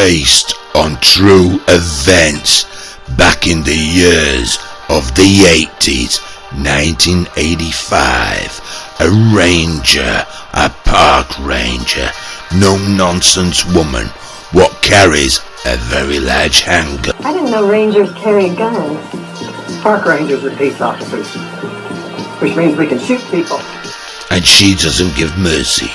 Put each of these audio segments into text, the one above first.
based on true events back in the years of the 80s, 1985. A ranger, a park ranger, no nonsense woman, what carries a very large handgun. I didn't know rangers carry guns. Park rangers are peace officers, which means we can shoot people. And she doesn't give mercy.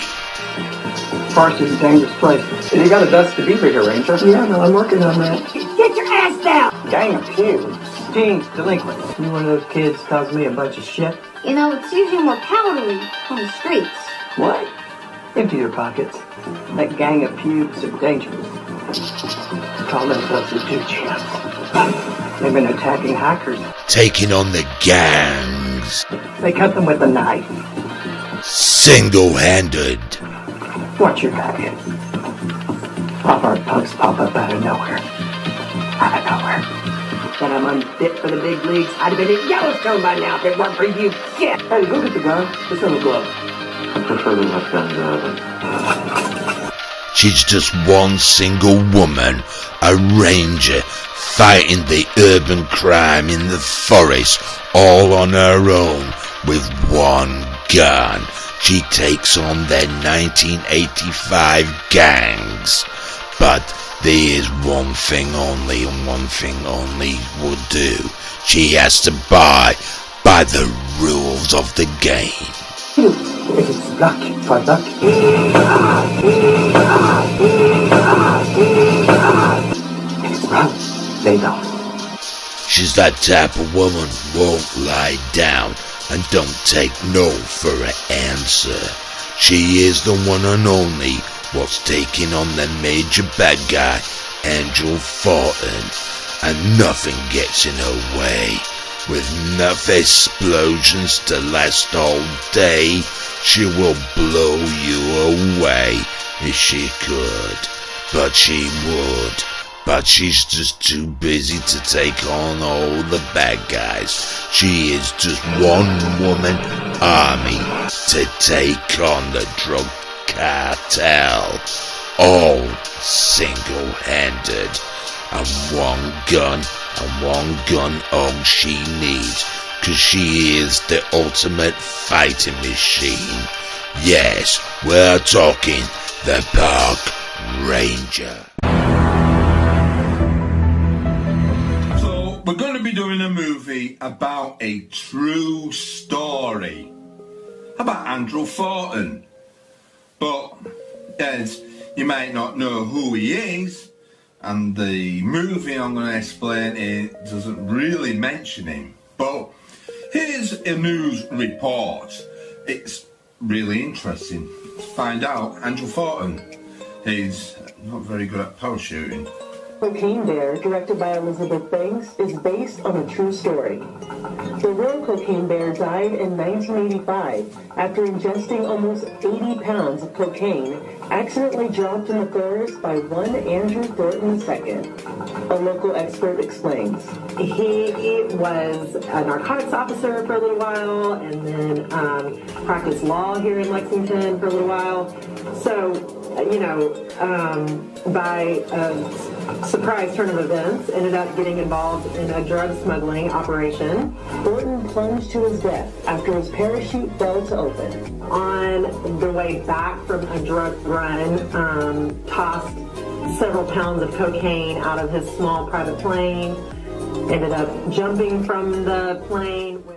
Forest is a dangerous place. And you got a dust to beaver here, Ranger. Yeah, no, I'm working on that. Get your ass down! Gang of pews. Teens, delinquents. You one of those kids caused me a bunch of shit? You know, it's usually more cowardly on the streets. What? Empty your pockets. That gang of pubes are dangerous. Call themselves the Duchians. They've been attacking hackers. Taking on the gangs. They cut them with a knife. Single-handed. Watch your back. Pop-art punks pop up out of nowhere. Out of nowhere. That I'm unfit for the big leagues. I'd have been in Yellowstone by now if it weren't for you. Shit! Hey, go get the gun. It's in the glove. I prefer the left gun rather. She's just one single woman, a ranger, fighting the urban crime in the forest, all on her own, with one gun. She takes on their 1985 gangs. But there is one thing only, and one thing only will do. She has to by the rules of the game. If it's luck, for luck. If it's wrong, they don't. She's that type of woman, won't lie down and don't take no for an answer. She is the one and only what's taking on the major bad guy, Andrew Thornton, and nothing gets in her way. With enough explosions to last all day, she will blow you away if she could. But she would. But she's just too busy to take on all the bad guys. She is just one woman army to take on the drug cartel. All single-handed. And one gun all she needs. 'Cause she is the ultimate fighting machine. Yes, we're talking the Park Ranger. So, we're going to be doing a movie about a true story. About Andrew Thornton. But, as you might not know who he is, and the movie I'm going to explain it doesn't really mention him. But here's a news report. It's really interesting to find out Andrew Thornton. He's not very good at parachuting. Cocaine Bear, directed by Elizabeth Banks, is based on a true story. The real Cocaine Bear died in 1985 after ingesting almost 80 pounds of cocaine accidentally dropped in the forest by one Andrew Thornton II. A local expert explains. He was a narcotics officer for a little while and then practiced law here in Lexington for a little while. So, by a surprise turn of events, ended up getting involved in a drug smuggling operation. Thornton plunged to his death after his parachute failed to open. On the way back from a drug run, tossed several pounds of cocaine out of his small private plane. Ended up jumping from the plane with...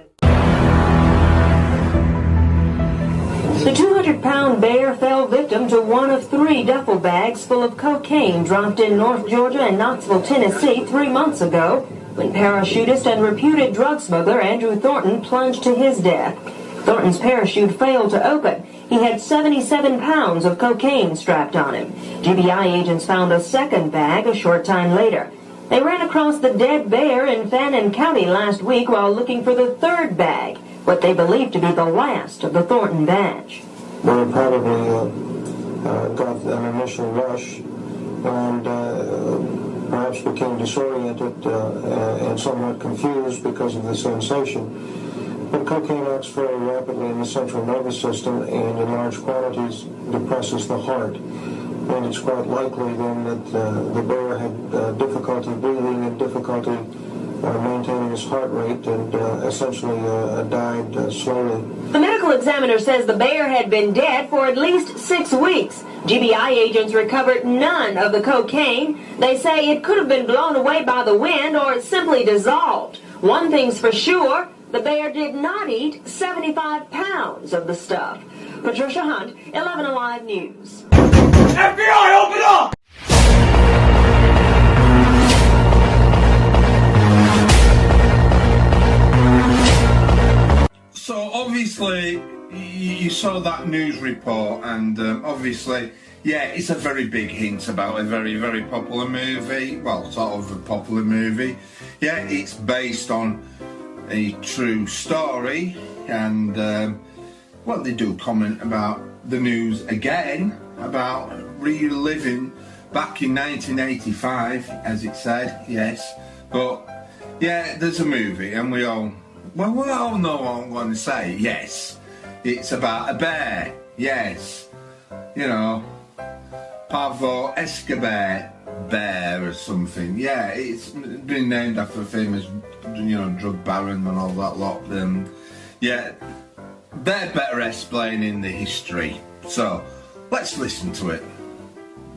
The 200-pound bear fell victim to one of 3 duffel bags full of cocaine dropped in North Georgia and Knoxville, Tennessee 3 months ago when parachutist and reputed drug smuggler Andrew Thornton plunged to his death. Thornton's parachute failed to open. He had 77 pounds of cocaine strapped on him. GBI agents found a second bag a short time later. They ran across the dead bear in Fannin County last week while looking for the third bag, what they believe to be the last of the Thornton batch. They probably got an initial rush and perhaps became disoriented and somewhat confused because of the sensation. But cocaine acts very rapidly in the central nervous system and in large quantities depresses the heart. and it's quite likely then that the bear had difficulty breathing and difficulty maintaining his heart rate and essentially died slowly. The medical examiner says the bear had been dead for at least 6 weeks. GBI agents recovered none of the cocaine. They say it could have been blown away by the wind or it simply dissolved. One thing's for sure, the bear did not eat 75 pounds of the stuff. Patricia Hunt, 11 Alive News. FBI, open up! So obviously you saw that news report, and obviously, yeah, it's a very big hint about a very, very popular movie. Well, sort of a popular movie. Yeah, it's based on a true story, and well, they do comment about the news again about reliving back in 1985, as it said, yes. But yeah, there's a movie, and we all know what I'm going to say. Yes, it's about a bear. Yes, you know, Pablo Escobar bear or something. Yeah, it's been named after a famous, you know, drug baron and all that lot. Yeah, they're better explaining the history. So let's listen to it.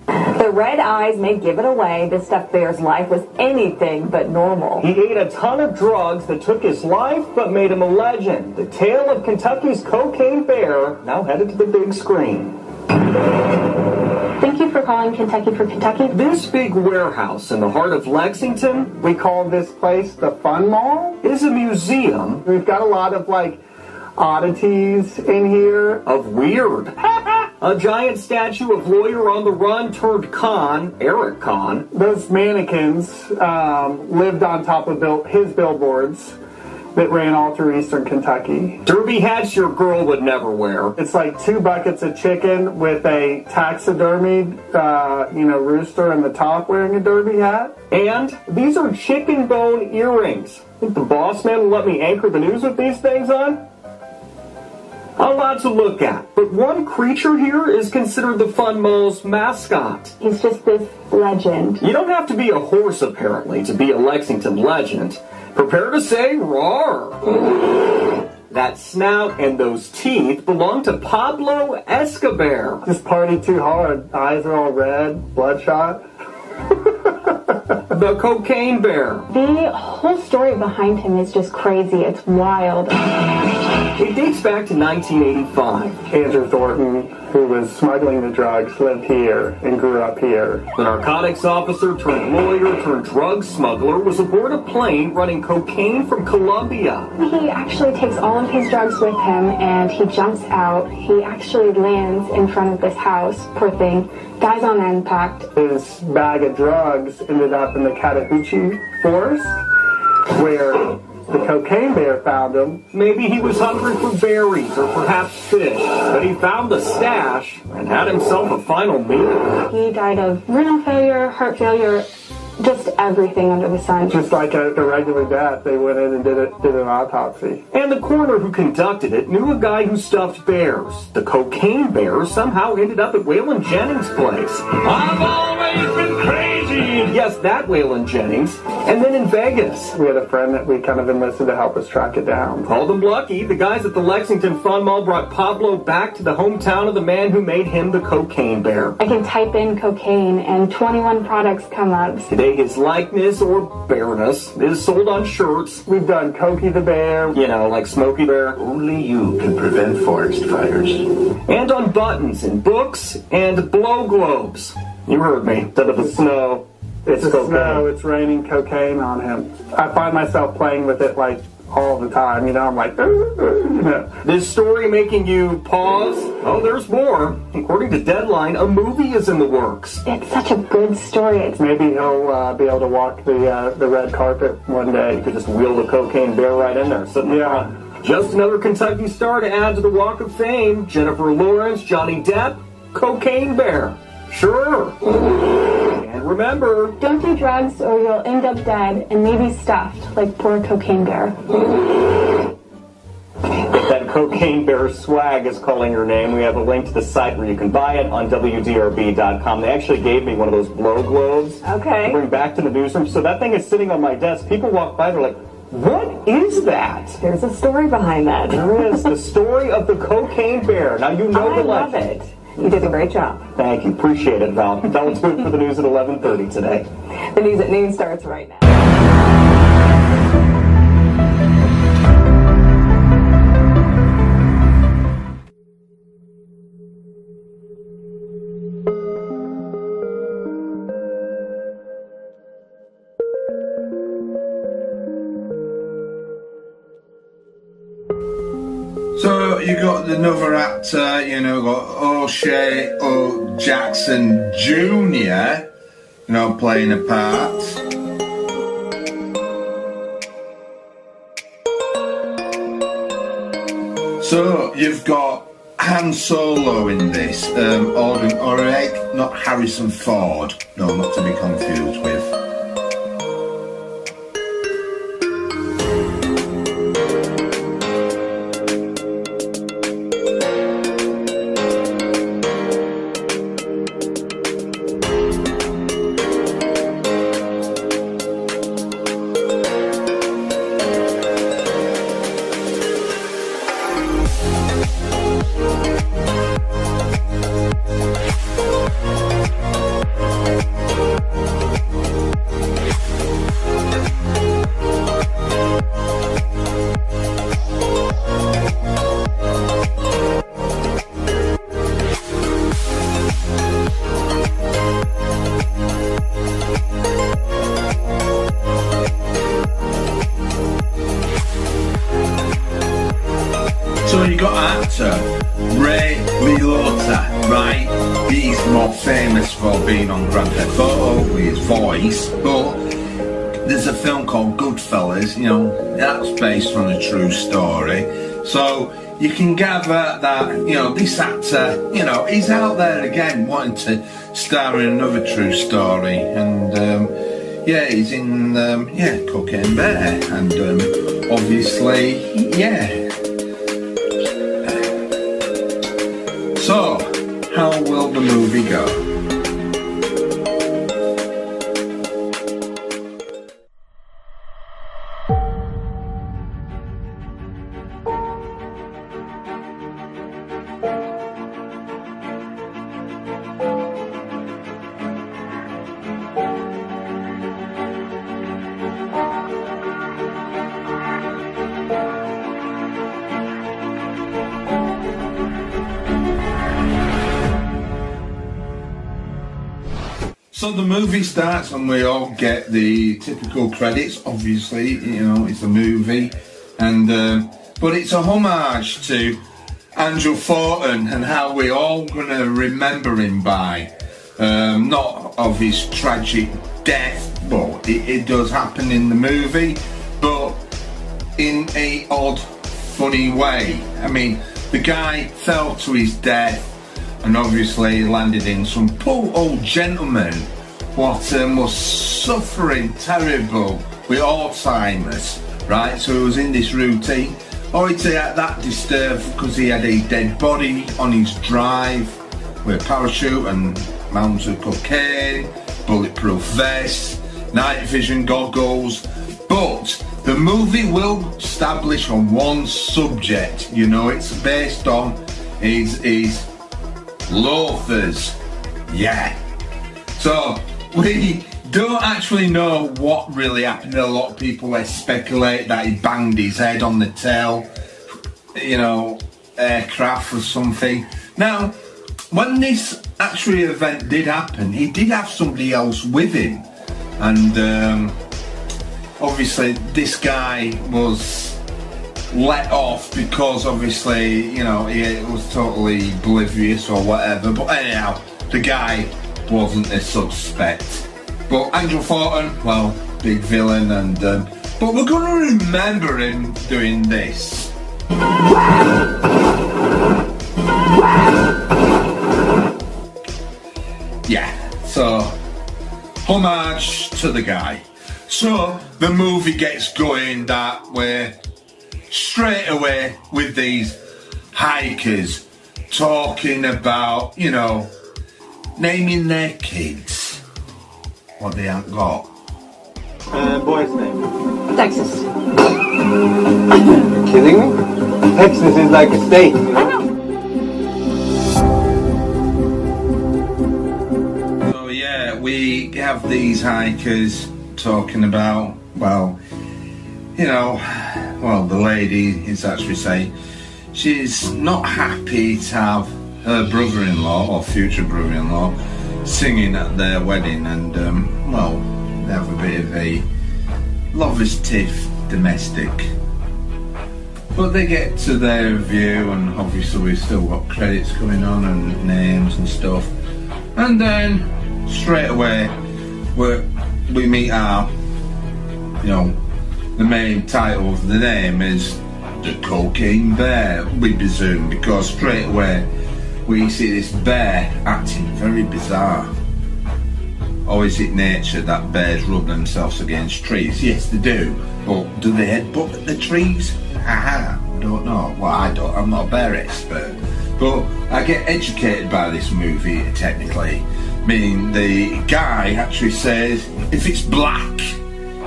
The red eyes may give it away. This stuffed bear's life was anything but normal. He ate a ton of drugs that took his life but made him a legend. The tale of Kentucky's cocaine bear, now headed to the big screen. Thank you for calling Kentucky for Kentucky. This big warehouse in the heart of Lexington, We call this place the Fun Mall. is a museum We've got a lot of, oddities in here. of weird. A giant statue of lawyer on the run turned con, Eric Kahn. Those mannequins lived on top of his billboards that ran all through eastern Kentucky. Derby hats your girl would never wear. It's like 2 buckets of chicken with a taxidermied, rooster in the top wearing a derby hat. And these are chicken bone earrings. Think the boss man will let me anchor the news with these things on? A lot to look at, but one creature here is considered the Fun Mall's mascot. He's just this legend. You don't have to be a horse, apparently, to be a Lexington legend. Prepare to say roar. That snout and those teeth belong to Pablo Escobar. Just party too hard. Eyes are all red, bloodshot. The cocaine bear. The whole story behind him is just crazy. It's wild. It dates back to 1985. Andrew Thornton, who was smuggling the drugs, lived here and grew up here. The narcotics officer turned lawyer turned drug smuggler was aboard a plane running cocaine from Colombia. He actually takes all of his drugs with him and he jumps out. He actually lands in front of this house. Poor thing. Dies on impact. His bag of drugs ended up in the Chattahoochee Forest, where the cocaine bear found him. Maybe he was hungry for berries or perhaps fish, but he found the stash and had himself a final meal. He died of renal failure, heart failure, just everything under the sun. Just like a regular death, they went in and did an autopsy. And the coroner who conducted it knew a guy who stuffed bears. The cocaine bear somehow ended up at Waylon Jennings' place. I've always been crazy! Yes, that Waylon Jennings. And then in Vegas. We had a friend that we kind of enlisted to help us track it down. Called him lucky. The guys at the Lexington Fun Mall brought Pablo back to the hometown of the man who made him the cocaine bear. I can type in cocaine and 21 products come up. Today his likeness or bareness is sold on shirts. We've done Cokie the Bear. You know, like Smokey Bear. Only you can prevent forest fires. And on buttons in books and blow globes. You heard me. Instead of the snow, it's cocaine. Snow, it's raining cocaine on him. I find myself playing with it all the time. I'm like, This story making you pause? Oh, there's more. According to Deadline, a movie is in the works. It's such a good story. Maybe he'll be able to walk the red carpet one day. You could just wheel the cocaine bear right in there. Yeah. Just another Kentucky star to add to the Walk of Fame. Jennifer Lawrence, Johnny Depp, cocaine bear. Sure. And remember, Don't do drugs or you'll end up dead and maybe stuffed like poor cocaine bear. that Cocaine Bear Swag is calling your name. We have a link to the site where you can buy it on WDRB.com. They actually gave me one of those blow globes to bring back to the newsroom. So that thing is sitting on my desk. People walk by, they're like, what is that? There's a story behind that. There is. The story of the Cocaine Bear. Now, you know the legend. I love it. You did a great job. Thank you. Appreciate it, Val. That was good for the news at 11:30 today. The news at noon starts right now. So you got another actor, you know, got O'Shea O. Jackson Jr., you know, playing a part. So you've got Han Solo in this, or not Harrison Ford, no, not to be confused with. So you got actor Ray Liotta, right? He's more famous for being on Grand Theft Auto with his voice, but there's a film called Goodfellas, you know, that's based on a true story. So you can gather that, you know, this actor, you know, he's out there again wanting to star in another true story, and yeah, he's in Cocaine Bear, and obviously, yeah. So, how will the movie go? So the movie starts and we all get the typical credits. Obviously, you know, it's a movie, and but it's a homage to Andrew Thornton and how we all gonna remember him by, not of his tragic death, but it does happen in the movie, but in a odd, funny way. I mean, the guy fell to his death and obviously landed in some poor old gentleman what was suffering terrible with Alzheimer's, right? So he was in this routine. Oh, he'd get that disturbed because he had a dead body on his drive with a parachute and mounds of cocaine, bulletproof vest, night vision goggles. But the movie will establish on one subject, you know, it's based on his loafers, yeah. So we don't actually know what really happened. A lot of people speculate that he banged his head on the tail, you know, aircraft or something. Now, when this actual event did happen, he did have somebody else with him, and obviously this guy was let off because obviously, you know, he was totally oblivious or whatever. But anyhow, the guy wasn't a suspect. But Andrew Thornton, well, big villain, and but we're gonna remember him doing this. Yeah, so homage to the guy. So the movie gets going that way straight away with these hikers talking about, you know, naming their kids what they haven't got. Boy's name. Texas. You kidding me? Texas is like a state. I know. So yeah, we have these hikers talking about, well, you know, well, the lady is actually saying she's not happy to have her brother-in-law or future brother-in-law singing at their wedding, and well, they have a bit of a lover's tiff domestic. But they get to their view, and obviously we've still got credits coming on and names and stuff, and then straight away we meet our, you know, the main title of the name is the Cocaine Bear, we presume, because straight away we see this bear acting very bizarre. Or is it nature that bears rub themselves against trees? Yes, they do. But do they headbutt the trees? Haha, don't know. Well, I don't. I'm not a bear expert. But I get educated by this movie, technically. Meaning the guy actually says, if it's black,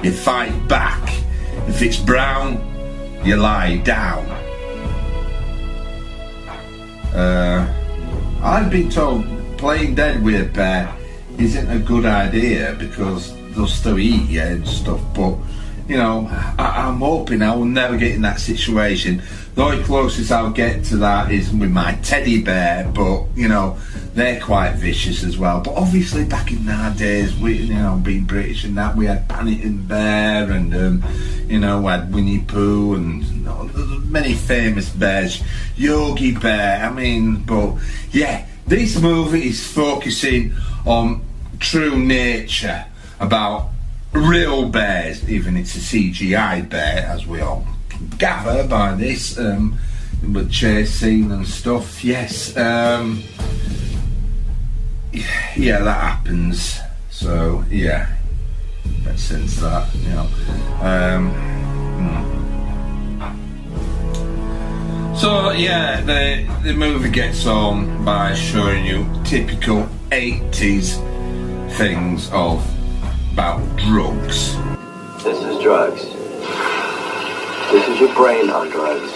you fight back. If it's brown, you lie down. I've been told playing dead with a bear isn't a good idea because they'll still eat you and stuff, but you know, I'm hoping I will never get in that situation. The only closest I'll get to that is with my teddy bear, but you know, they're quite vicious as well. But obviously back in our days, we, you know, being British and that, we had Paddington Bear and you know, we had Winnie Pooh and you know, many famous bears, Yogi Bear, I mean, but yeah, this movie is focusing on true nature, about real bears, even it's a CGI bear, as we all can gather by this, with chase scene and stuff. Yes, yeah, that happens. So yeah, let's sense that, you know. So yeah, the movie gets on by showing you typical 80s things about drugs. This is drugs. This is your brain on drugs.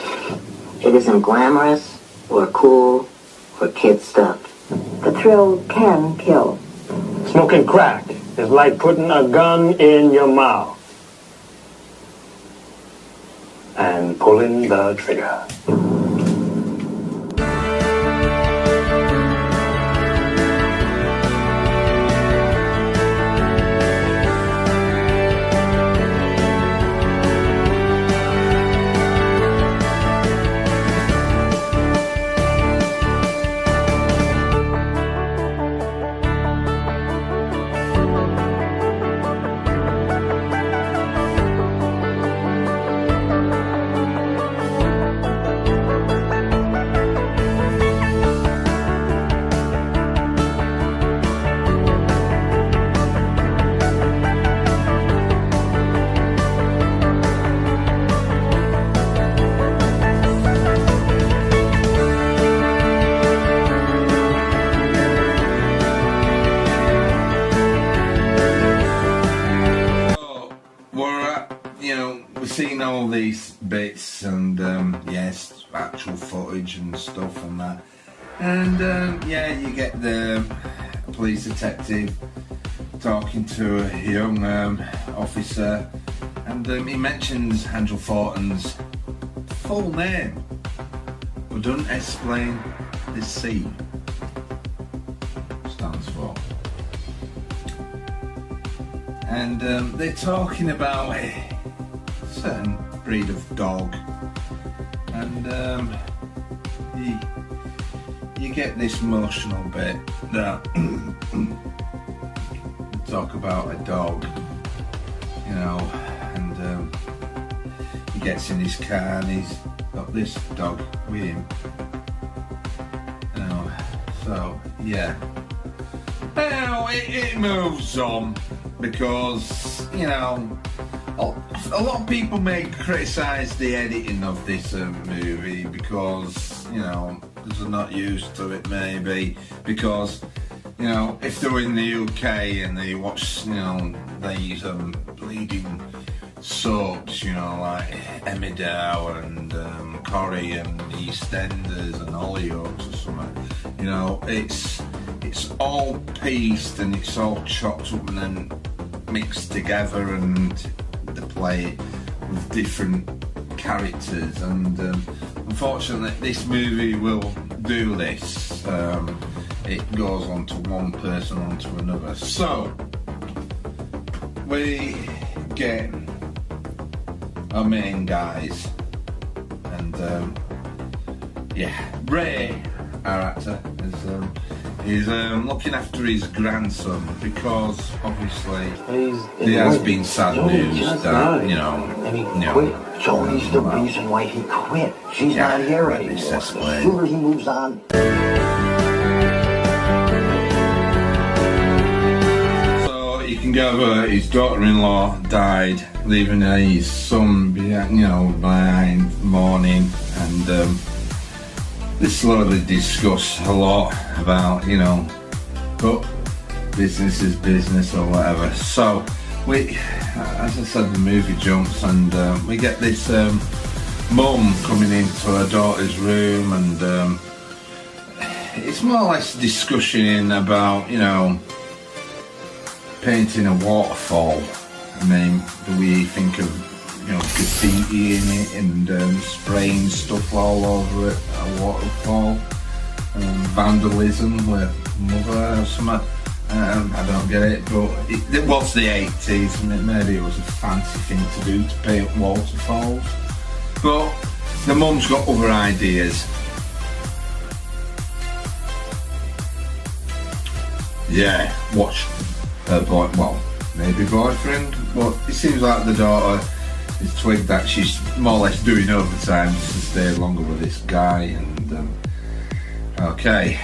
It isn't glamorous or cool or kid stuff. The thrill can kill. Smoking crack is like putting a gun in your mouth and pulling the trigger. Seen all these bits and yes, actual footage and stuff and that, and yeah, you get the police detective talking to a young officer, and he mentions Andrew Thornton's full name, but doesn't explain the C stands for. And they're talking about certain breed of dog, and you get this emotional bit that talk about a dog, you know, and he gets in his car and he's got this dog with him, you know, so yeah, well, it moves on because, you know, a lot of people may criticise the editing of this movie because, because they're not used to it maybe, because, if they're in the UK and they watch, these bleeding soaps, like Emmerdale and Corrie and EastEnders and Hollyoaks or something, it's all pieced and it's all chopped up and then mixed together, and they play it with different characters, and unfortunately this movie will do this. It goes on to one person onto another. So we get our main guys, and Ray, our actor, is looking after his grandson, because obviously there has been sad news that And he quit. So he's the reason why he quit. She's not here anymore. The sooner he moves on. So you can gather his daughter-in-law died, leaving his son behind mourning, and they slowly discuss a lot about, but business is business or whatever. So we, as I said, the movie jumps, and we get this mum coming into her daughter's room, and it's more or less discussion about, painting a waterfall. I mean, do we think of, graffiti in it and spraying stuff all over it, a waterfall, vandalism with mother or something. I don't get it, but it was the 80s, and maybe it was a fancy thing to do to paint waterfalls. But the mum's got other ideas. Yeah, watch her maybe boyfriend, but it seems like the daughter is twigged that she's more or less doing overtime just to stay longer with this guy, and okay.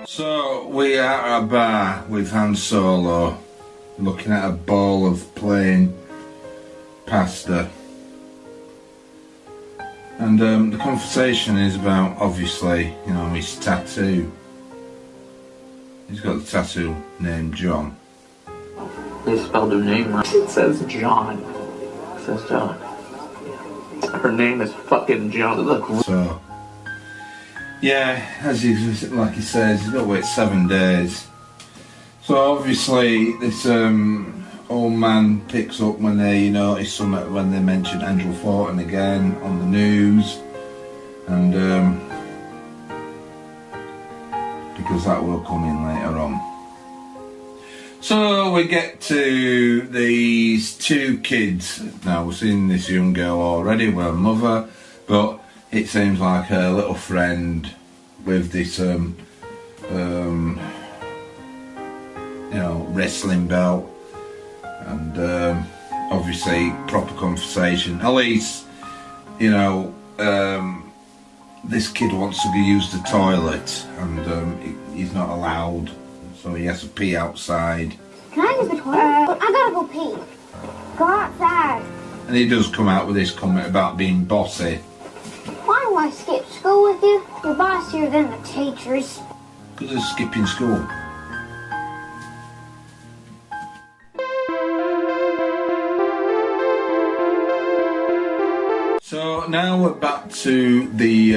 So we are at a bar with Han Solo, looking at a bowl of plain pasta, and the conversation is about, obviously, his tattoo. He's got the tattoo named John. They spelled her name right. It says John. It says John. Her name is fucking John. Look. So, yeah, like he says, he's got to wait 7 days. So obviously this old man picks up when they notice something, when they mention Andrew Thornton again on the news, and because that will come in later on. So we get to these two kids. Now we've seen this young girl already with her mother, but it seems like her little friend with this wrestling belt, and obviously proper conversation. At least, this kid wants to use the toilet, and he's not allowed, so he has to pee outside. Can I use the toilet? I gotta go pee. Go outside. And he does come out with this comment about being bossy. Why do I skip school with you? You're bossier than the teachers. Because of skipping school. So now we're back to the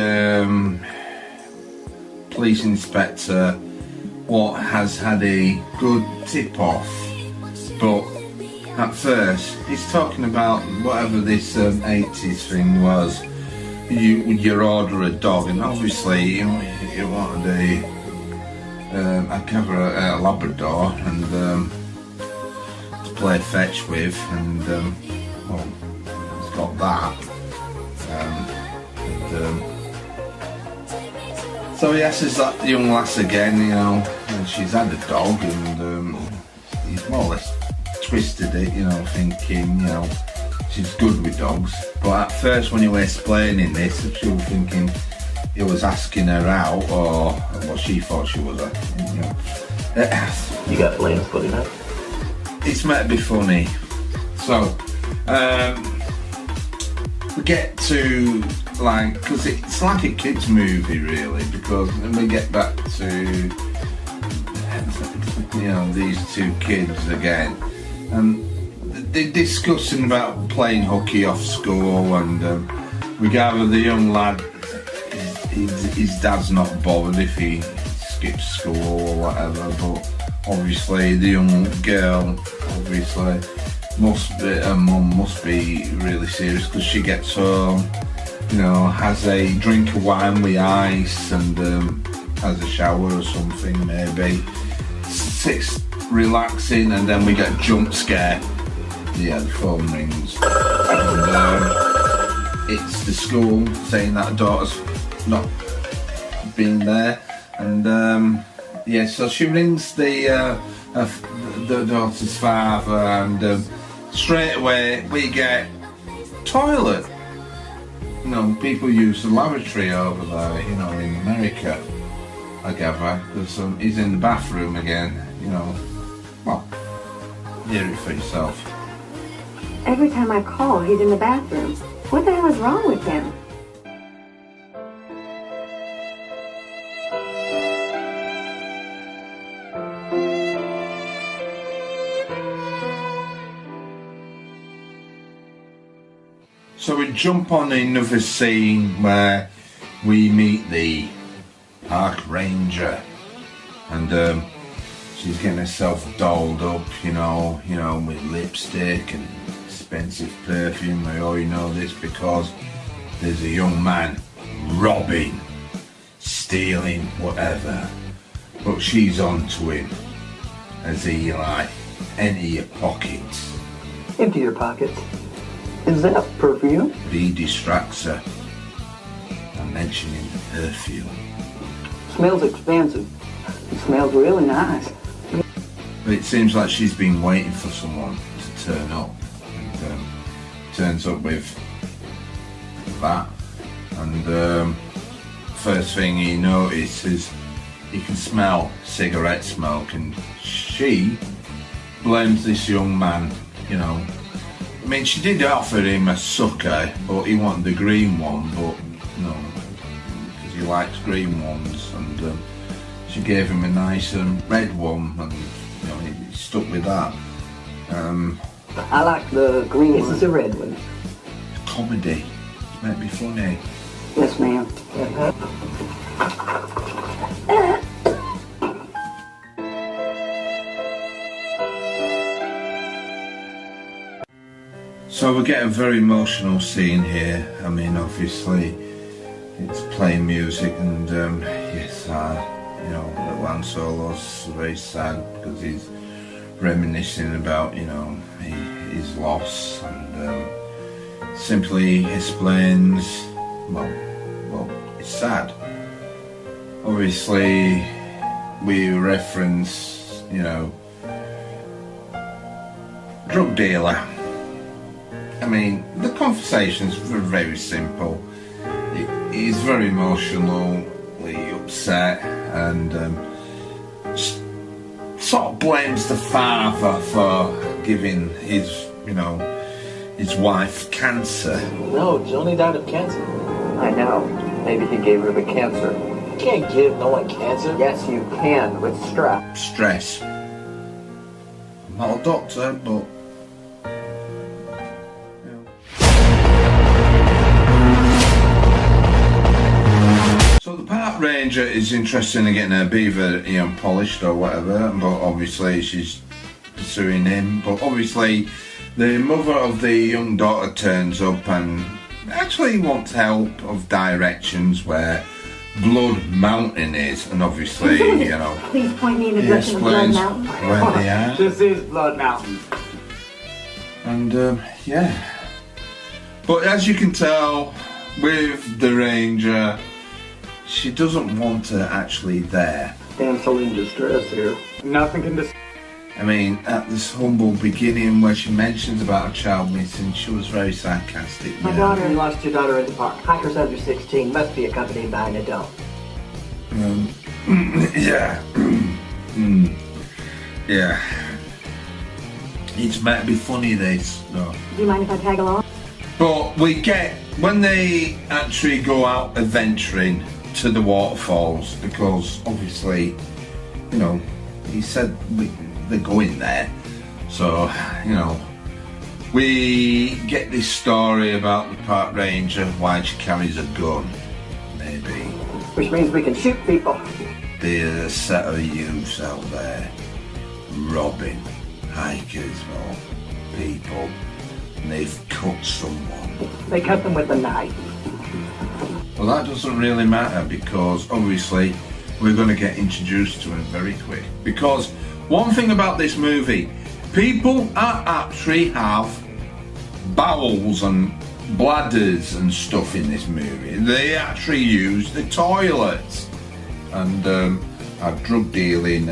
police inspector, what has had a good tip-off, but at first he's talking about whatever this 80s thing was. You order a dog, and obviously you wanted a Labrador, and to play fetch with, and it's got that. So he asks that young lass again, and she's had a dog, and he's more or less twisted it, thinking, she's good with dogs. But at first, when you were explaining this, she was thinking, he was asking her out, or what she thought she was. You got Lane's buddy now? It's meant to be funny. So, we get to, like, because it's like a kids movie really, because then we get back to, you know, these two kids again, and they're discussing about playing hooky off school, and we gather the young lad, his dad's not bothered if he skips school or whatever, but obviously the young girl, obviously, her mum must be really serious, because she gets home, you know, has a drink of wine with ice, and has a shower or something maybe, sits relaxing, and then we get a jump scare. Yeah, the phone rings, and it's the school saying that daughter's not been there, and yeah, so she rings the daughter's father, and straight away we get toilet. You know, people use the lavatory over there, you know, in America, I gather, because he's in the bathroom again, you know. Well, hear it for yourself. Every time I call, he's in the bathroom. What the hell is wrong with him? So we jump on another scene where we meet the park ranger, and she's getting herself dolled up, you know, with lipstick and expensive perfume. We already know this because there's a young man robbing, stealing, whatever, but she's on to him as he like, empty your pockets. Empty your pockets. Is that perfume? But he distracts her by mentioning the perfume. Smells expensive. It smells really nice. But it seems like she's been waiting for someone to turn up, and turns up with that, and first thing he notices, he can smell cigarette smoke, and she blames this young man, you know. I mean, she did offer him a sucker, but he wanted the green one, but no, because he likes green ones, and she gave him a nice red one, and you know, he stuck with that. I like the green one. This is a red one. Comedy, it might be funny. Yes, ma'am. So we get a very emotional scene here. I mean, obviously, it's playing music, and yes, you know, little Han Solo's very sad because he's reminiscing about, you know, his loss, and simply explains, well, it's sad. Obviously, we reference, you know, drug dealer. I mean, the conversations were very simple. He's very emotionally upset, and sort of blames the father for giving his, you know, his wife cancer. No, Johnny died of cancer. I know. Maybe he gave her the cancer. You can't give no one cancer. Yes, you can, with stress. Stress. I'm not a doctor, but so the park ranger is interested in getting her beaver, you know, polished or whatever, but obviously she's pursuing him. But obviously the mother of the young daughter turns up and actually wants help of directions where Blood Mountain is, and obviously, you know, Please point me in the direction of Blood Mountain. Where they are. This is Blood Mountain. And yeah. But as you can tell, with the ranger, she doesn't want her actually there. Damsel in distress here. Nothing can I mean, at this humble beginning where she mentions about a child missing, she was very sarcastic. My daughter lost your daughter in the park. Hiker's under 16, must be accompanied by an adult. Yeah. Yeah. It's meant to be funny, this. No. Do you mind if I tag along? But we get, when they actually go out adventuring to the waterfalls, because obviously, you know, he said they're going there. So, you know, we get this story about the park ranger, why she carries a gun, maybe. Which means we can shoot people. There's a set of youths out there robbing hikers or people, and they've cut someone. They cut them with a knife. Well, that doesn't really matter, because obviously we're going to get introduced to him very quick. Because one thing about this movie, people actually have bowels and bladders and stuff in this movie. They actually use the toilets. And our drug dealing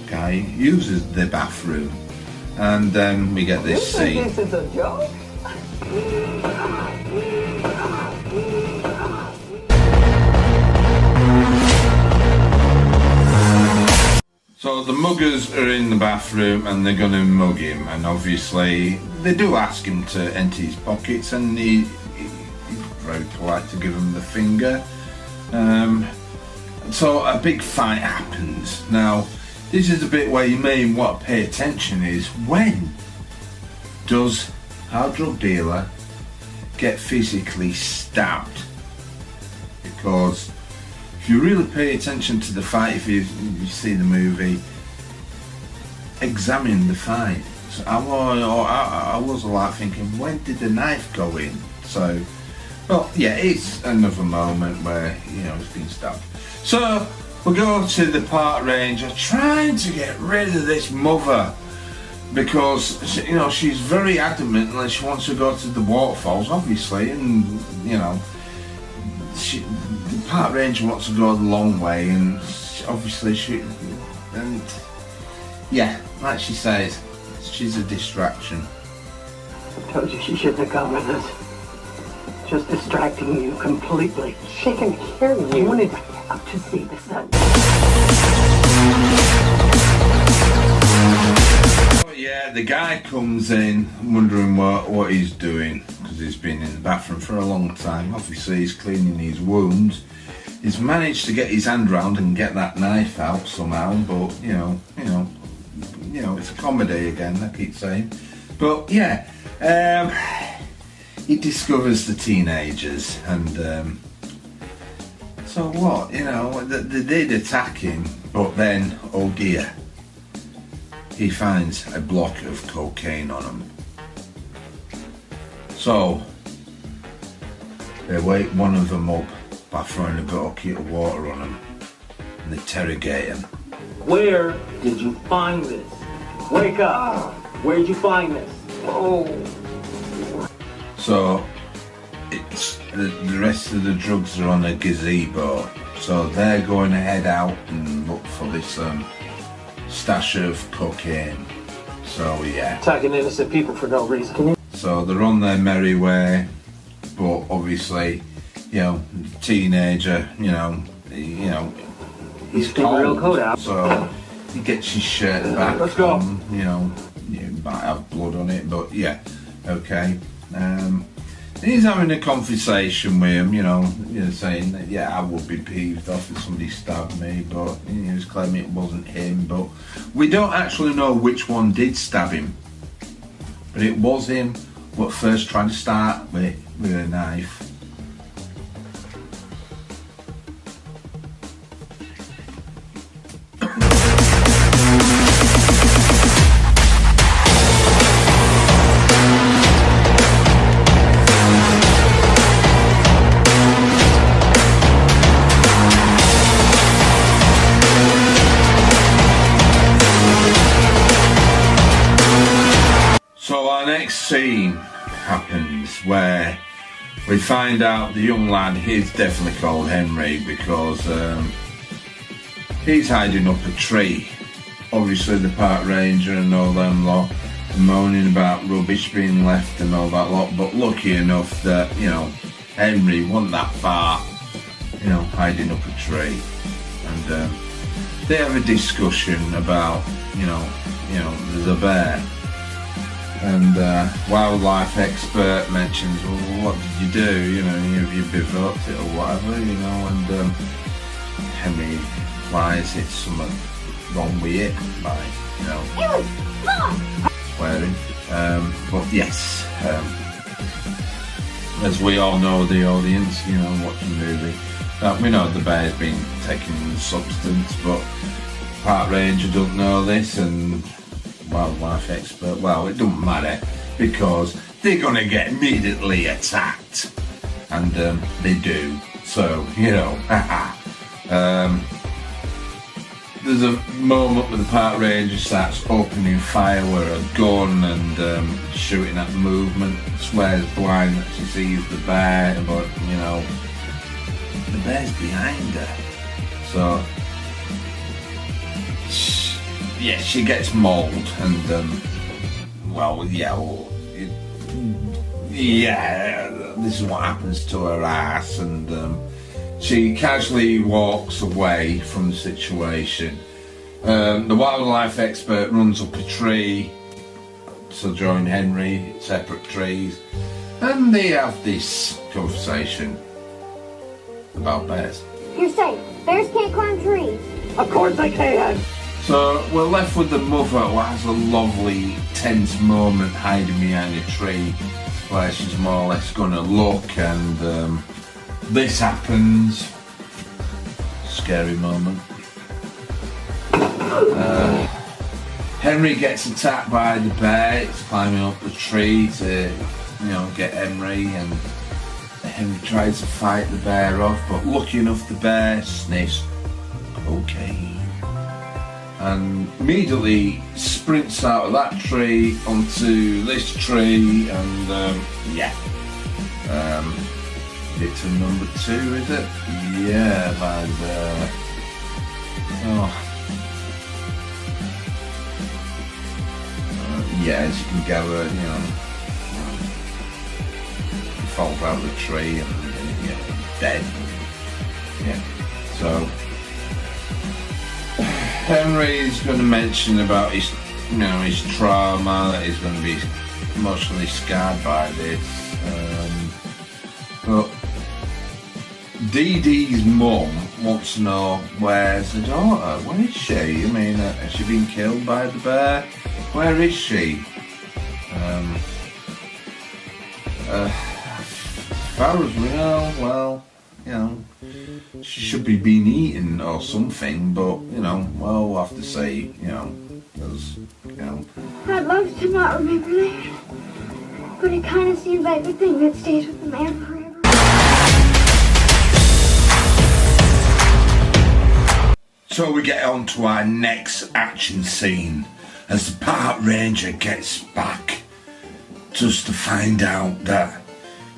guy uses the bathroom. And then we get this scene. This is a joke? So the muggers are in the bathroom and they're going to mug him, and obviously they do ask him to empty his pockets, and he's very polite to give them the finger. So a big fight happens. Now, this is the bit where you may want to pay attention, is when does our drug dealer get physically stabbed? Because if you really pay attention to the fight, if you see the movie, examine the fight. So I was like thinking, when did the knife go in? So, well, yeah, it's another moment where, you know, it's been stabbed. So we go to the park ranger trying to get rid of this mother, because, you know, she's very adamant that she wants to go to the waterfalls, obviously, and, you know, the park ranger wants to go the long way, and and yeah, like she says, she's a distraction. I told you she shouldn't have come with us. Just distracting you completely. She can hear you. You wanted out to see the sun. Oh yeah, the guy comes in wondering what he's doing, because he's been in the bathroom for a long time. Obviously he's cleaning his wounds. He's managed to get his hand round and get that knife out somehow, but you know, it's a comedy again, I keep saying. But yeah, he discovers the teenagers, and so what, you know, they did attack him, but then, oh dear, he finds a block of cocaine on him. So they wake one of them up by throwing a bucket of water on him and interrogate him. Where did you find this? Wake up! Where'd you find this? Oh. So it's the rest of the drugs are on a gazebo, so they're going to head out and look for this stash of cocaine. So yeah, Attacking innocent people for no reason. so they're on their merry way, but obviously, you know, the teenager, you know, he's keep a real coat out. So he gets his shirt back. Let's go. On, you know, it might have blood on it, but yeah, okay. He's having a conversation with him, you know, saying that, yeah, I would be peeved off if somebody stabbed me, but he was claiming it wasn't him. But we don't actually know which one did stab him, but it was him what first tried to start with a knife. So our next scene happens where we find out the young lad, he's definitely called Henry, because he's hiding up a tree obviously the park ranger and all them lot moaning about rubbish being left and all that lot, but lucky enough that, you know, Henry wasn't that far, you know, hiding up a tree. And they have a discussion about, you know, there's a bear. And wildlife expert mentions, well, what did you do? You know, have you bivouacked it or whatever, you know? And Henry replies it's something wrong with it, by, you know, swearing. But yes, as we all know, the audience, you know, watching the movie, we know the bear's been taking substance, but park ranger don't know this, and wildlife expert, well, it don't matter, because they're gonna get immediately attacked, and they do. So, you know, there's a moment where the park ranger starts opening fire with a gun and shooting at the movement, swears blind that she sees the bear, but, you know, the bear's behind her. So, she gets mauled, and, this is what happens to her ass, and she casually walks away from the situation. The wildlife expert runs up a tree to join Henry, separate trees, and they have this conversation about bears. You're safe. Bears can't climb trees. Of course they can. So we're left with the mother, who has a lovely tense moment hiding behind a tree where she's more or less gonna look, and this happens. Scary moment. Henry gets attacked by the bear. It's climbing up the tree to, you know, get Henry, and Henry tries to fight the bear off, but lucky enough the bear sniffs cocaine and immediately sprints out of that tree onto this tree, and victim number 2, is it? Yeah, by the... as you can gather, you know, he falls out of the tree and dead. Yeah, so Henry's going to mention about his, you know, his trauma, that he's going to be emotionally scarred by this. But Dee Dee's mum wants to know, where's the daughter? Where is she? I mean, has she been killed by the bear? Where is she? As far as we know, well, you know, she should be being eaten or something, but, you know, well, we'll have to say, you know, because, you know. I'd love to not remember that, but it kind of seems like the thing that stays with the man forever. So we get on to our next action scene as the park ranger gets back, just to find out that,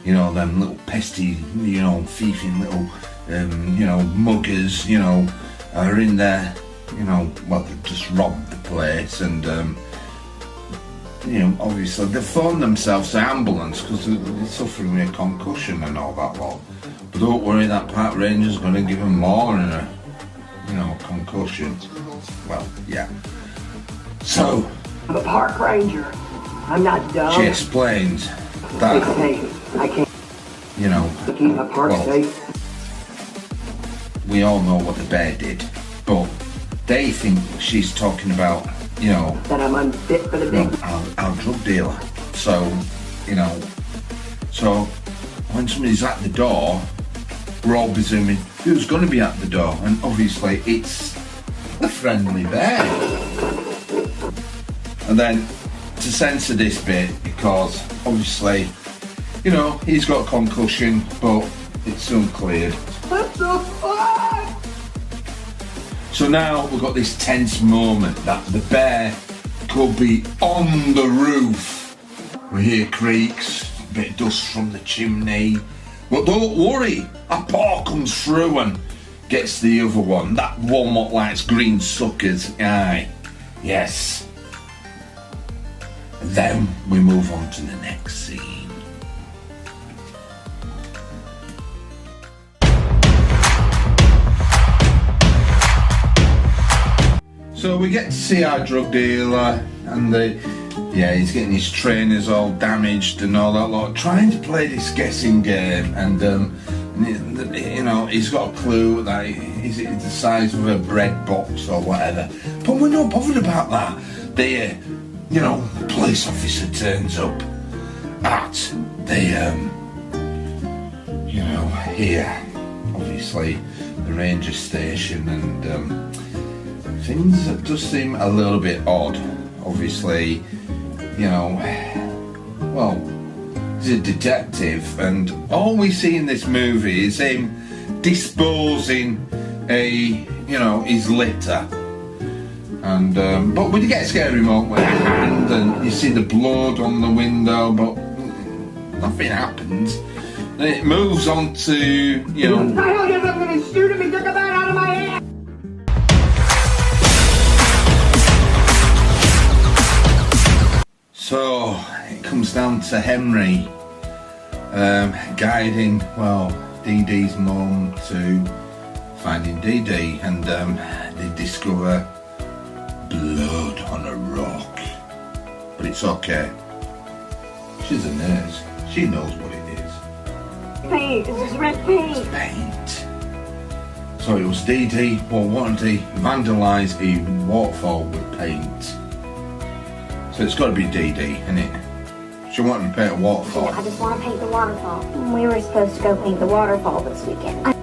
you know, them little pesty, you know, thieving little, you know, muggers, you know, are in there, you know, well, they've just robbed the place, and, you know, obviously they've phoned themselves an ambulance because they're suffering with a concussion and all that lot. But don't worry, that park ranger's going to give them more than a, you know, concussion. Well, yeah. So, I'm a park ranger. I'm not dumb. She explains that, I can't, you know, keep my park safe. We all know what the bear did, but they think she's talking about, you know, that I'm unfit for the big, our drug dealer. So, you know, so when somebody's at the door, we're all presuming who's going to be at the door, and obviously it's the friendly bear. And then to censor this bit, because obviously, you know, he's got a concussion, but it's uncleared. What the fuck? So now we've got this tense moment that the bear could be on the roof. We hear creaks, a bit of dust from the chimney. But don't worry, a paw comes through and gets the other one. That one what likes green suckers, aye. Yes. And then we move on to the next scene. So we get to see our drug dealer, and he's getting his trainers all damaged and all that lot, trying to play this guessing game, and he's got a clue that is it the size of a bread box or whatever. But we're not bothered about that. The police officer turns up at the here, obviously the ranger station, and things that does seem a little bit odd. Obviously, he's a detective, and all we see in this movie is him disposing his litter. And but we get a scary moment with a hand, and you see the blood on the window, but nothing happens. Then it moves on to What the hell you looking shooting me? Took a bat out of my hand! So it comes down to Henry guiding, Dee Dee's mum to finding Dee Dee, and they discover blood on a rock. But it's okay. She's a nurse. She knows what it is. Paint. It's just red paint. It's paint. So it was Dee Dee wanted to vandalise a waterfall with paint. So it's got to be Dee Dee, innit? She wanted to paint a waterfall. I just want to paint the waterfall. We were supposed to go paint the waterfall this weekend.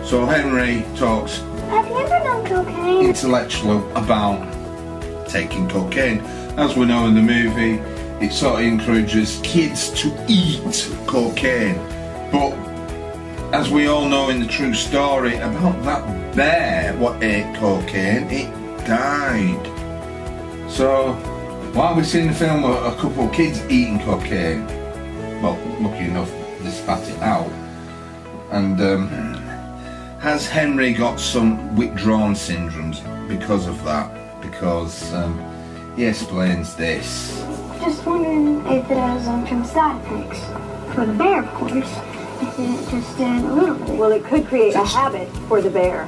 So Henry talks Have you ever done cocaine? intellectually about taking cocaine. As we know in the movie, it sort of encourages kids to eat cocaine. But as we all know in the true story about that bear what ate cocaine, it died. So while we're seeing the film a couple of kids eating cocaine, well, lucky enough they spat it out. And has Henry got some withdrawn syndromes because of that? Because he explains this. Just wondering if it has long-term side effects. For the bear, of course. If it just did a little bit. Well, it could create a habit for the bear.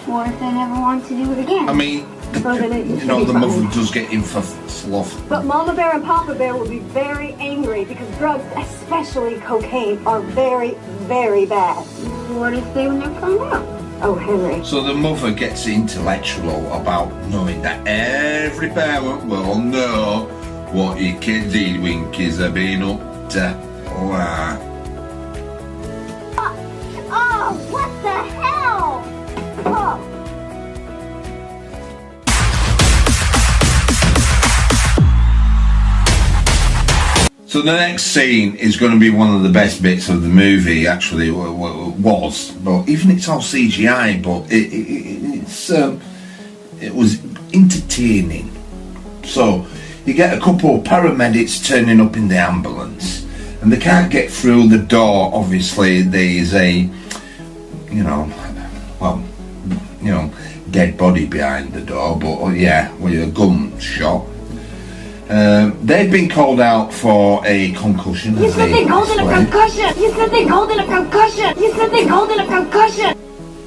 What if they never want to do it again? I mean, the mother does get in for sloth. But Mama Bear and Papa Bear will be very angry because drugs, especially cocaine, are very, very bad. What if they would never find out? Oh, Henry. So the mother gets intellectual about knowing that every parent will know what your kids did when kids have been up to. Wow. Oh, what the hell? Oh. So the next scene is going to be one of the best bits of the movie, actually, was. But even it's all CGI, but it was entertaining. So you get a couple of paramedics turning up in the ambulance, and they can't get through the door. Obviously, there is a, dead body behind the door, but with a gunshot. They've been called out for a concussion. You said they called in a concussion! You said they called in a concussion! You said they called in a concussion!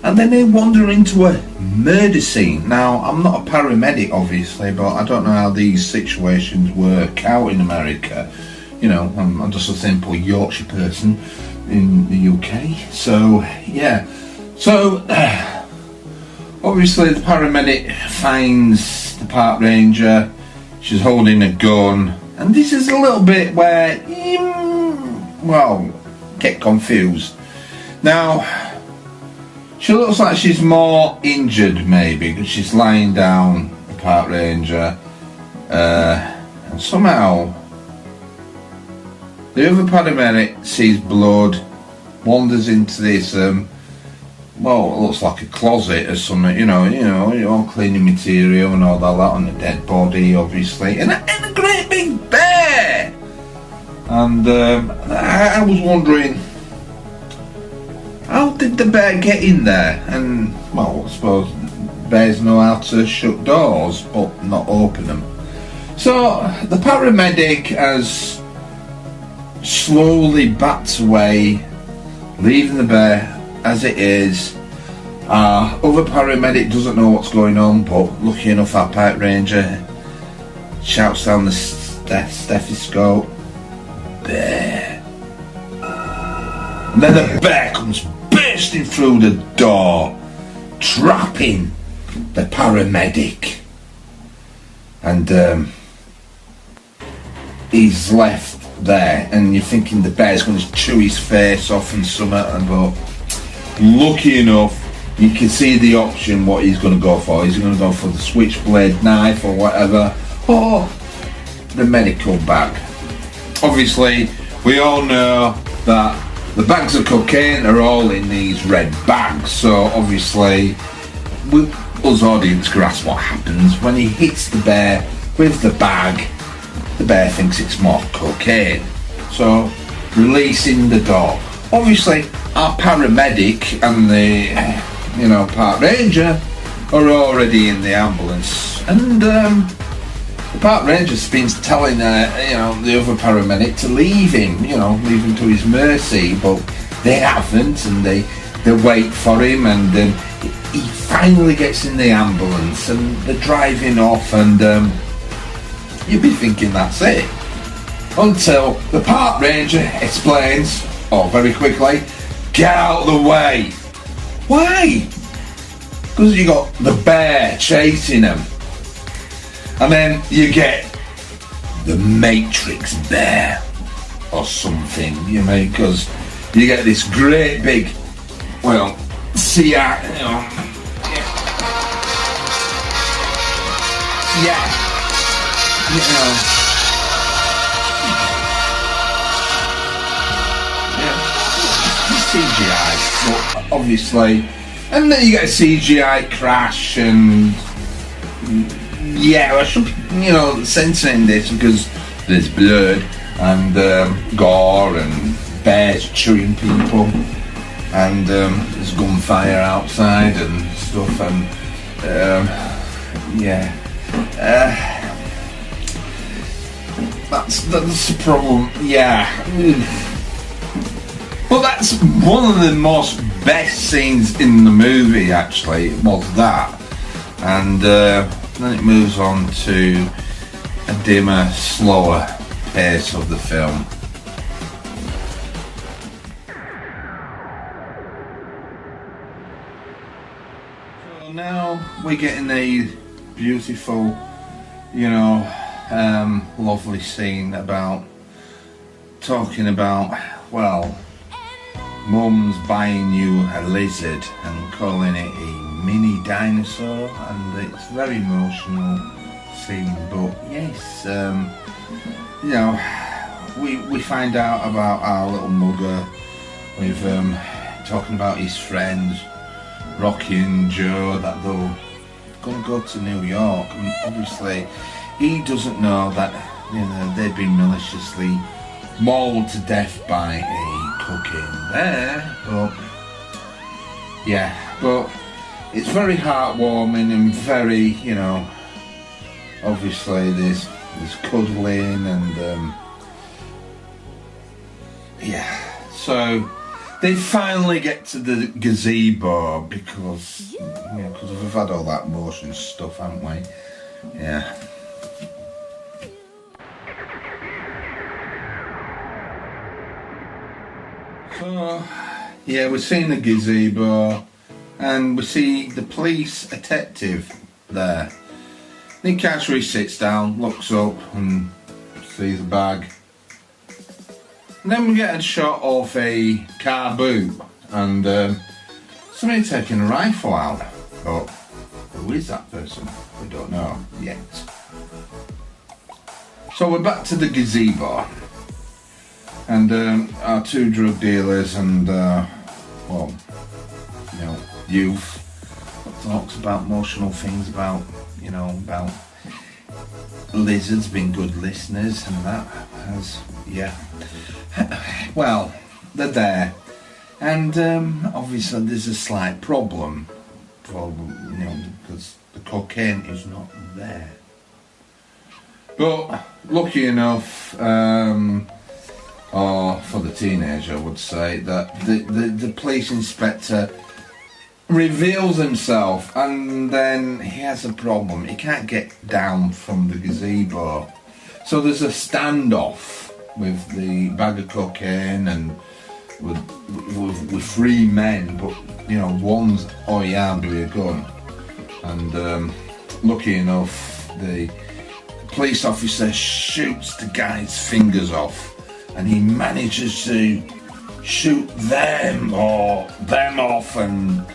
And then they wander into a murder scene. Now, I'm not a paramedic, obviously, but I don't know how these situations work out in America. I'm just a simple Yorkshire person in the UK. So, yeah. So, obviously, the paramedic finds the park ranger. She's holding a gun, and this is a little bit where, get confused. Now, she looks like she's more injured, maybe, because she's lying down, the park ranger, and somehow the other paramedic sees blood, wanders into this, it looks like a closet or something, all cleaning material and all that on a dead body, obviously, and a great big bear. And I was wondering, how did the bear get in there? And I suppose bears know how to shut doors, but not open them. So the paramedic has slowly bats away, leaving the bear as it is. Other paramedic doesn't know what's going on, but lucky enough our park ranger shouts down the stethoscope, "Bear." And then the bear comes bursting through the door, trapping the paramedic. And he's left there, and you're thinking the bear's going to chew his face off and something, but lucky enough, you can see the option what he's going to go for. He's going to go for the switchblade knife or whatever, or the medical bag. Obviously, we all know that the bags of cocaine are all in these red bags, so obviously us audience grasp what happens when he hits the bear with the bag. The bear thinks it's more cocaine, so releasing the dog. Obviously, our paramedic and the park ranger are already in the ambulance, and the park ranger's been telling the other paramedic to leave him, leave him to his mercy, but they haven't, and they wait for him, and he finally gets in the ambulance, and they're driving off, and you'd be thinking that's it, until the park ranger explains, very quickly, "Get out of the way." Why? Because you got the bear chasing him, and then you get the Matrix bear or something, because you get this great big, CGI, but obviously, and then you get a CGI crash, and I should be, censoring this because there's blood and gore and bears chewing people, and there's gunfire outside and stuff, and that's the problem, But that's one of the most best scenes in the movie, actually, was that. And then it moves on to a dimmer, slower pace of the film. So now we're getting a beautiful, lovely scene about talking about, Mum's buying you a lizard and calling it a mini dinosaur, and it's a very emotional scene, but yes, we find out about our little mugger with talking about his friends Rocky and Joe, that they're going to go to New York, and obviously he doesn't know that they've been maliciously mauled to death by a cocaine bear, but it's very heartwarming and very, obviously there's cuddling and so they finally get to the gazebo because we've had all that motion stuff, haven't we? So, we're seeing the gazebo, and we see the police detective there. Nick Carter sits down, looks up, and sees a bag. And then we get a shot of a car boot, and somebody taking a rifle out. But who is that person? We don't know yet. So we're back to the gazebo. And our two drug dealers and, youth talks about emotional things about, about lizards being good listeners and that has, Well, they're there. And obviously there's a slight problem. because the cocaine is not there. But lucky enough, or for the teenager, I would say, that the police inspector reveals himself, and then he has a problem. He can't get down from the gazebo. So there's a standoff with the bag of cocaine and with three men, but one's armed with a gun. And lucky enough, the police officer shoots the guy's fingers off, and he manages to shoot them off, and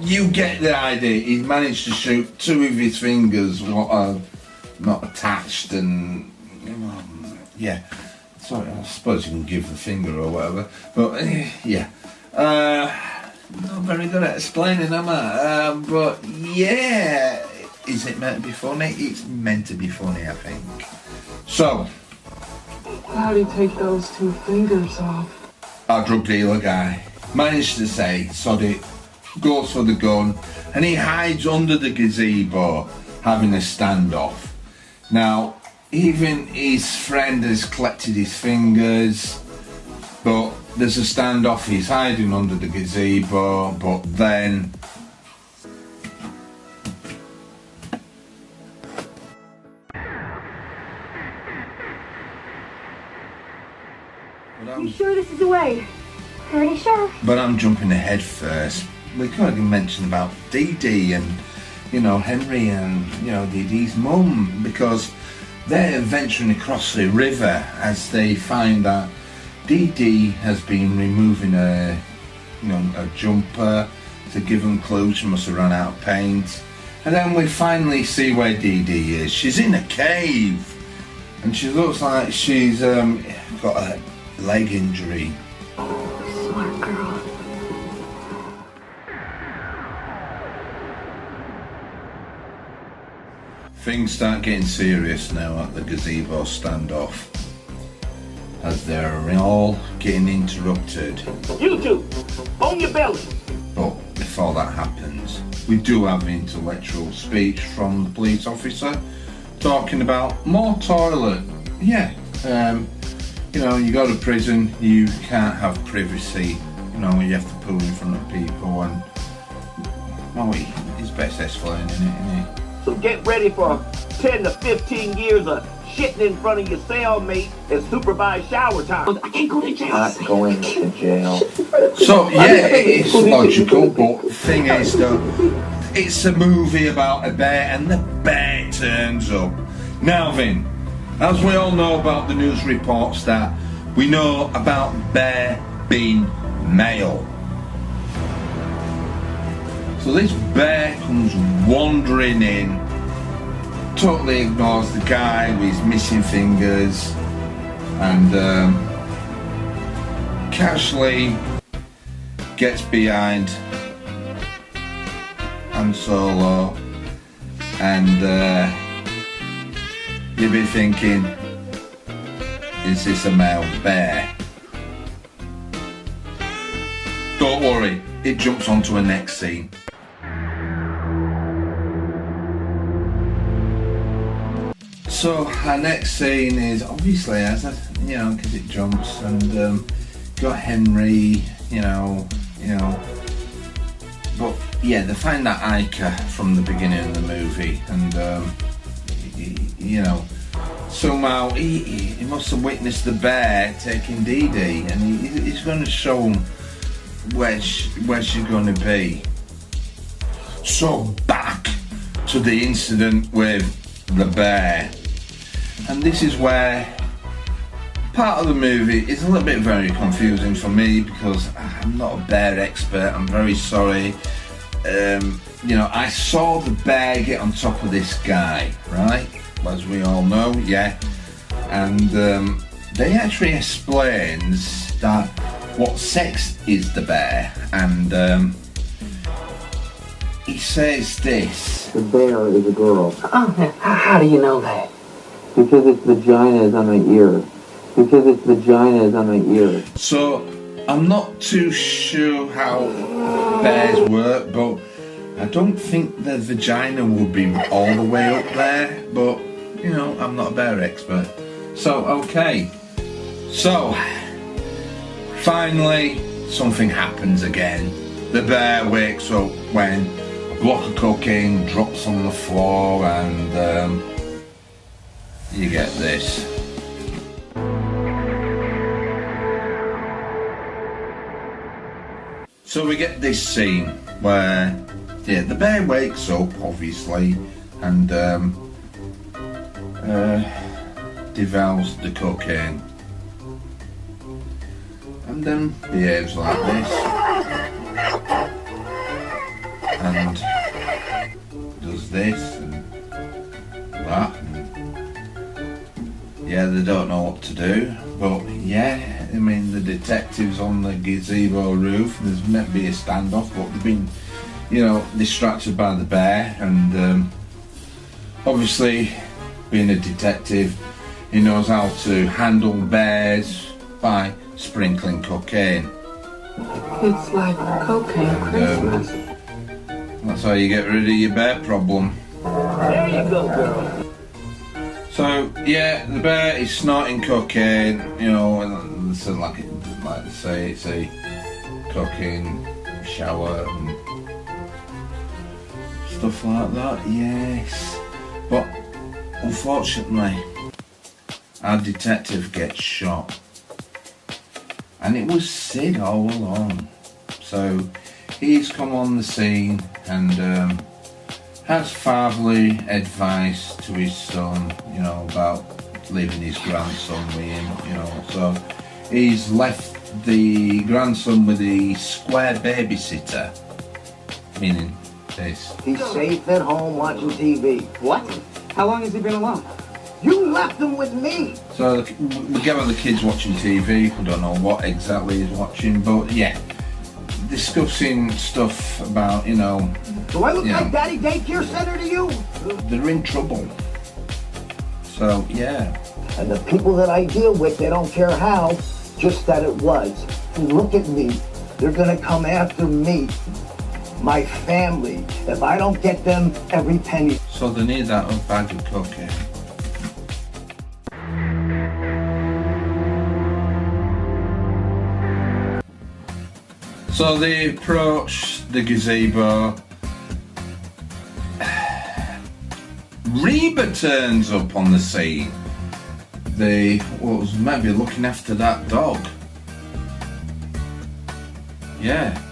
you get the idea. He managed to shoot two of his fingers what are not attached, and yeah. Sorry, I suppose you can give the finger or whatever, but yeah. Not very good at explaining, am I? But yeah, is it meant to be funny? It's meant to be funny, I think. So, how do you take those two fingers off? Our drug dealer guy managed to say, sod it, goes for the gun, and he hides under the gazebo having a standoff. Now, even his friend has collected his fingers, but there's a standoff. He's hiding under the gazebo, but then You sure this is the way? Pretty sure. But I'm jumping ahead first. We could have mentioned about Dee Dee and, Henry and, Dee Dee's mum, because they're venturing across the river as they find that Dee Dee has been removing a jumper to give them clues. She must have run out of paint. And then we finally see where Dee Dee is. She's in a cave, and she looks like she's got a leg injury. Smart girl. Things start getting serious now at the gazebo standoff, as they're all getting interrupted. You two, on your belly. But before that happens, we do have intellectual speech from the police officer talking about more toilet. Yeah, you go to prison, you can't have privacy. You have to poo in front of people, and he's best explaining it, isn't he? So get ready for 10 to 15 years of shitting in front of your cellmate and supervised shower time. I can't go to jail. Not going to jail. So yeah, it's logical, but the thing is though, it's a movie about a bear, and the bear turns up. Now then, as we all know about the news reports that we know about bear being male. So this bear comes wandering in, totally ignores the guy with his missing fingers, and casually gets behind Han Solo, and you'll be thinking, is this a male bear? Don't worry, it jumps onto a next scene. So our next scene is obviously, because it jumps, and got Henry, but yeah, they find that Ica from the beginning of the movie, and somehow he must have witnessed the bear taking Dee Dee, and he's going to show him where she's going to be. So back to the incident with the bear. And this is where part of the movie is a little bit very confusing for me, because I'm not a bear expert. I'm very sorry. I saw the bear get on top of this guy, right? As we all know, yeah. And they actually explains that what sex is the bear, and he says this. The bear is a girl. Oh, how do you know that? Because its vagina is on my ear. So I'm not too sure how bears work, but I don't think their vagina would be all the way up there, but, you know, I'm not a bear expert. So, okay. So, finally, something happens again. The bear wakes up when a block of cocaine drops on the floor and you get this. So we get this scene where, yeah, the bear wakes up, obviously, and devours the cocaine. And then behaves like this. And does this and that. And yeah, they don't know what to do. But yeah, I mean, the detectives on the gazebo roof, there's meant to be a standoff, but they've been, you know, distracted by the bear. And obviously, being a detective, he knows how to handle bears by sprinkling cocaine. It's like cocaine Christmas. That's how you get rid of your bear problem. There you go, girl. So yeah, the bear is snorting cocaine, you know, and it's like they say, it's a cocaine shower and stuff like that. Yes, but unfortunately, our detective gets shot, and it was Sid all along. So he's come on the scene and has fatherly advice to his son, you know, about leaving his grandson with him, you know. So he's left the grandson with a square babysitter, meaning this. He's safe at home watching TV. What? How long has he been alone? You left him with me. So we get the kids watching TV. We don't know what exactly he's watching, but yeah, discussing stuff about, you know. Do I look like Daddy Daycare Center to you? They're in trouble. So yeah. And the people that I deal with, they don't care how, just that it was. And look at me. They're gonna come after me, my family, if I don't get them every penny. So they need that bag of cocaine. So they approach the gazebo. Reba turns up on the scene. They was maybe looking after that dog. Yeah.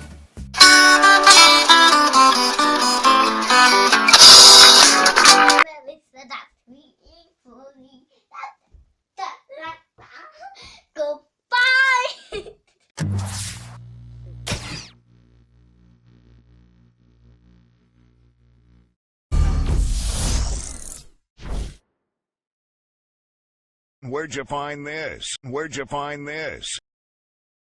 Where'd you find this? Where'd you find this?